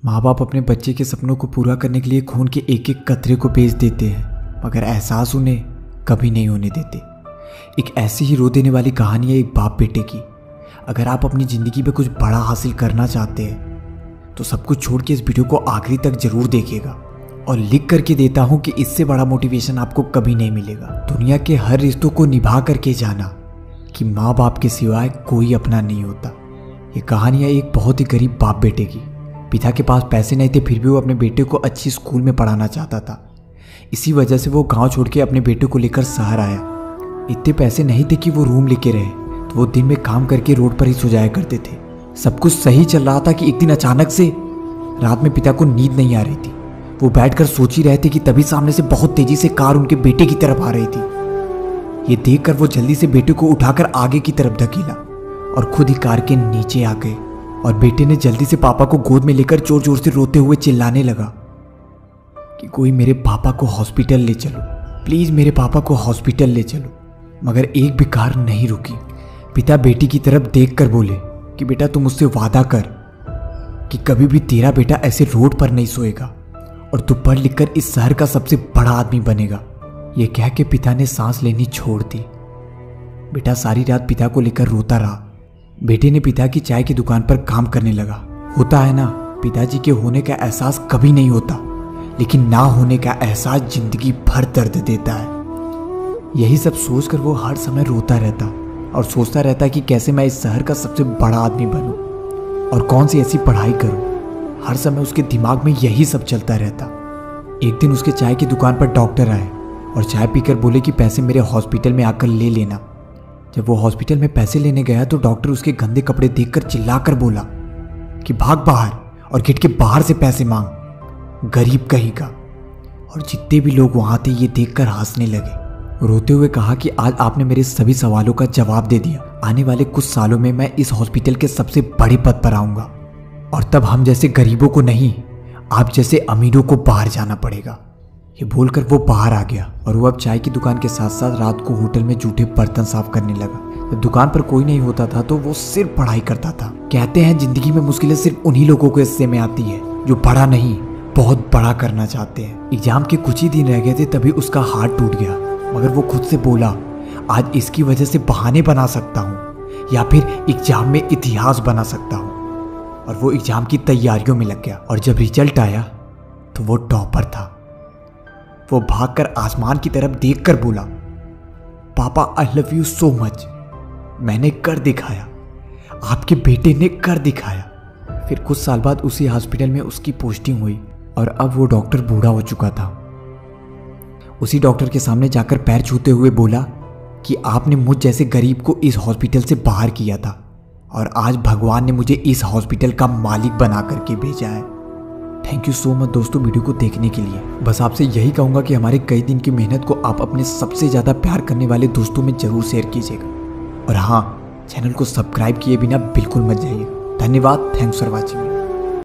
माँ बाप अपने बच्चे के सपनों को पूरा करने के लिए खून के एक एक कतरे को बेच देते हैं, मगर एहसास उन्हें कभी नहीं होने देते। एक ऐसी ही रो देने वाली कहानी है एक बाप बेटे की। अगर आप अपनी ज़िंदगी में कुछ बड़ा हासिल करना चाहते हैं तो सब कुछ छोड़ के इस वीडियो को आखिरी तक जरूर देखिएगा। और लिख करके देता हूँ कि इससे बड़ा मोटिवेशन आपको कभी नहीं मिलेगा। दुनिया के हर रिश्तों को निभा करके जाना कि माँ बाप के सिवाय कोई अपना नहीं होता। ये कहानी है एक बहुत ही गरीब बाप बेटे की। पिता के पास पैसे नहीं थे, फिर भी वो अपने बेटे को अच्छी स्कूल में पढ़ाना चाहता था। इसी वजह से वो गांव छोड़ के अपने बेटे को लेकर शहर आया। इतने पैसे नहीं थे कि वो रूम लेके रहे, तो वो दिन में काम करके रोड पर ही सो जाया करते थे। सब कुछ सही चल रहा था कि एक दिन अचानक से रात में पिता को नींद नहीं आ रही थी। वो बैठकर सोच ही रहे थे कि तभी सामने से बहुत तेजी से कार उनके बेटे की तरफ आ रही थी। ये देखकर वो जल्दी से बेटे को उठाकर आगे की तरफ धकेला और खुद ही कार के नीचे आ गए। और बेटे ने जल्दी से पापा को गोद में लेकर जोर जोर से रोते हुए चिल्लाने लगा कि कोई मेरे पापा को हॉस्पिटल ले चलो, प्लीज मेरे पापा को हॉस्पिटल ले चलो। मगर एक भी कार नहीं रुकी। पिता बेटी की तरफ देखकर बोले कि बेटा तुम मुझसे वादा कर कि कभी भी तेरा बेटा ऐसे रोड पर नहीं सोएगा और तू पढ़ लिख कर इस शहर का सबसे बड़ा आदमी बनेगा। यह कह के पिता ने सांस लेनी छोड़ दी। बेटा सारी रात पिता को लेकर रोता रहा। बेटे ने पिता की चाय की दुकान पर काम करने लगा। होता है ना, पिताजी के होने का एहसास कभी नहीं होता, लेकिन ना होने का एहसास जिंदगी भर दर्द देता है। यही सब सोचकर वो हर समय रोता रहता और सोचता रहता कि कैसे मैं इस शहर का सबसे बड़ा आदमी बनूं और कौन सी ऐसी पढ़ाई करूं। हर समय उसके दिमाग में यही सब चलता रहता। एक दिन उसके चाय की दुकान पर डॉक्टर आए और चाय पीकर बोले कि पैसे मेरे हॉस्पिटल में आकर ले लेना। जब वो हॉस्पिटल में पैसे लेने गया तो डॉक्टर उसके गंदे कपड़े देखकर चिल्लाकर बोला कि भाग बाहर और गेट के बाहर से पैसे मांग, गरीब कहीं का। और जितने भी लोग वहां थे ये देखकर हंसने लगे। रोते हुए कहा कि आज आपने मेरे सभी सवालों का जवाब दे दिया। आने वाले कुछ सालों में मैं इस हॉस्पिटल के सबसे बड़े पद पर आऊंगा और तब हम जैसे गरीबों को नहीं, आप जैसे अमीरों को बाहर जाना पड़ेगा। ये बोलकर वो बाहर आ गया और वो अब चाय की दुकान के साथ साथ रात को होटल में जूठे बर्तन साफ करने लगा। जब दुकान पर कोई नहीं होता था तो वो सिर्फ पढ़ाई करता था। कहते हैं जिंदगी में मुश्किलें सिर्फ उन्हीं लोगों के हिस्से में आती है जो बड़ा नहीं, बहुत बड़ा करना चाहते हैं। एग्जाम के कुछ ही दिन रह गए थे तभी उसका हाथ टूट गया, मगर वो खुद से बोला आज इसकी वजह से बहाने बना सकता हूँ या फिर एग्जाम में इतिहास बना सकता हूँ। और वो एग्जाम की तैयारियों में लग गया और जब रिजल्ट आया तो वो टॉपर था। वो भागकर आसमान की तरफ देखकर बोला, पापा I love you so much. मैंने कर दिखाया, आपके बेटे ने कर दिखाया। फिर कुछ साल बाद उसी हॉस्पिटल में उसकी पोस्टिंग हुई और अब वो डॉक्टर बूढ़ा हो चुका था। उसी डॉक्टर के सामने जाकर पैर छूते हुए बोला कि आपने मुझ जैसे गरीब को इस हॉस्पिटल से बाहर किया था और आज भगवान ने मुझे इस हॉस्पिटल का मालिक बना करके भेजा है। थैंक यू सो मच दोस्तों वीडियो को देखने के लिए। बस आपसे यही कहूँगा कि हमारे कई दिन की मेहनत को आप अपने सबसे ज़्यादा प्यार करने वाले दोस्तों में ज़रूर शेयर कीजिएगा। और हाँ, चैनल को सब्सक्राइब किए बिना बिल्कुल मत जाइए। धन्यवाद। Thanks for watching.